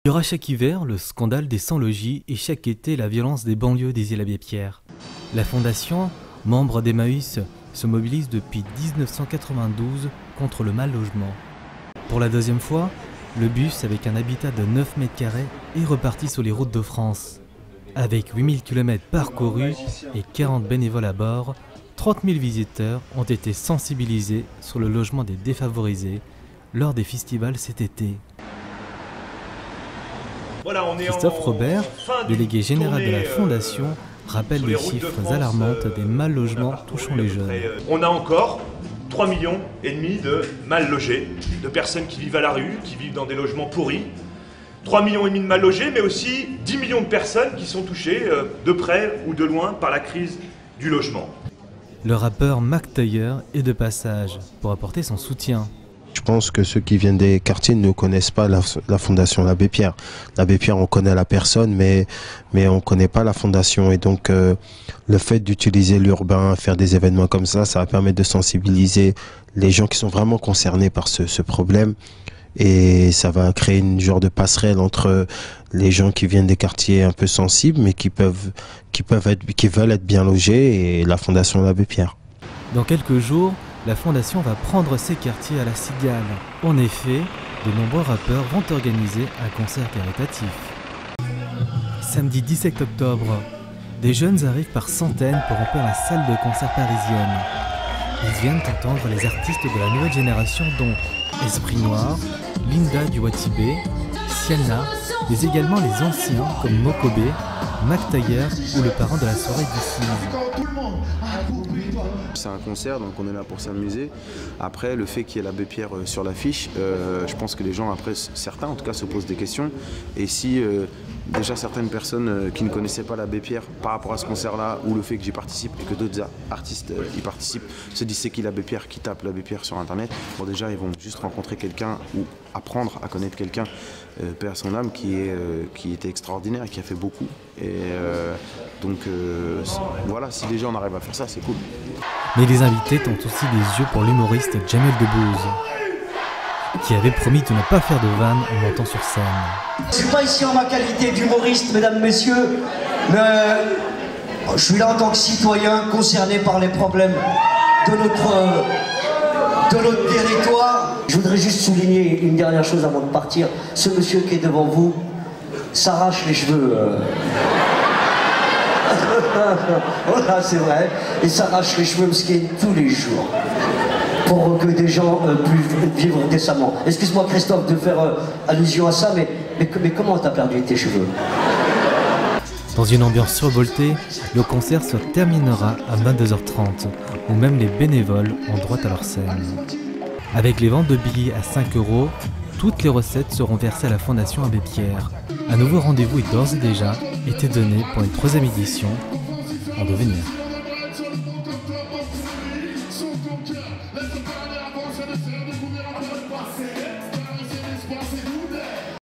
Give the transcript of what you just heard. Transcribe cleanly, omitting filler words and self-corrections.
Il y aura chaque hiver le scandale des sans-logis et chaque été la violence des banlieues des Îles-à-Pierre. La fondation, membre d'Emmaüs, se mobilise depuis 1992 contre le mal-logement. Pour la deuxième fois, le bus avec un habitat de 9 mètres carrés est reparti sur les routes de France. Avec 8000 km parcourus et 40 bénévoles à bord, 30 000 visiteurs ont été sensibilisés sur le logement des défavorisés lors des festivals cet été. Christophe Robert, délégué général de la Fondation, rappelle les chiffres alarmants des mal-logements touchant les jeunes. On a encore 3,5 millions de mal logés, de personnes qui vivent à la rue, qui vivent dans des logements pourris. 3,5 millions de mal logés, mais aussi 10 millions de personnes qui sont touchées de près ou de loin par la crise du logement. Le rappeur Mac Taylor est de passage pour apporter son soutien. Je pense que ceux qui viennent des quartiers ne connaissent pas la Fondation l'Abbé Pierre. L'Abbé Pierre, on connaît la personne, mais on ne connaît pas la Fondation. Et donc, le fait d'utiliser l'urbain, faire des événements comme ça va permettre de sensibiliser les gens qui sont vraiment concernés par ce problème. Et ça va créer une genre de passerelle entre les gens qui viennent des quartiers un peu sensibles, mais qui veulent être bien logés, et la Fondation l'Abbé Pierre. Dans quelques jours, la Fondation va prendre ses quartiers à la Cigale. En effet, de nombreux rappeurs vont organiser un concert caritatif. Samedi 17 octobre, des jeunes arrivent par centaines pour remplir la salle de concert parisienne. Ils viennent entendre les artistes de la nouvelle génération dont Esprit Noir, Linda du Watibé, Sienna, mais également les anciens comme Mokobé, Mac Taylor ou le parent de la soirée du film. C'est un concert, donc on est là pour s'amuser. Après, le fait qu'il y ait l'Abbé Pierre sur l'affiche, je pense que les gens, après, certains en tout cas, se posent des questions. Et si déjà certaines personnes qui ne connaissaient pas l'Abbé Pierre par rapport à ce concert-là, ou le fait que j'y participe et que d'autres artistes y participent, se disent c'est qui l'Abbé Pierre, qui tape l'Abbé Pierre sur Internet, bon déjà ils vont juste rencontrer quelqu'un ou apprendre à connaître quelqu'un, paix à son âme, qui était extraordinaire et qui a fait beaucoup. Et donc voilà, si déjà on arrive à faire ça, c'est cool. Mais les invités ont aussi des yeux pour l'humoriste Jamel Debbouze, qui avait promis de ne pas faire de vannes en montant sur scène. Je suis pas ici en ma qualité d'humoriste, mesdames, messieurs, mais je suis là en tant que citoyen concerné par les problèmes de notre territoire. Je voudrais juste souligner une dernière chose avant de partir. Ce monsieur qui est devant vous s'arrache les cheveux. Voilà, c'est vrai. Il s'arrache les cheveux parce qu'il est tous les jours. Pour que des gens puissent vivre décemment. Excuse-moi Christophe de faire allusion à ça, mais comment t'as perdu tes cheveux? Dans une ambiance survoltée, le concert se terminera à 22h30, où même les bénévoles ont droit à leur scène. Avec les ventes de billets à 5 €, toutes les recettes seront versées à la Fondation Abbé Pierre. Un nouveau rendez-vous est d'ores et déjà été donné pour une 3e édition en devenir.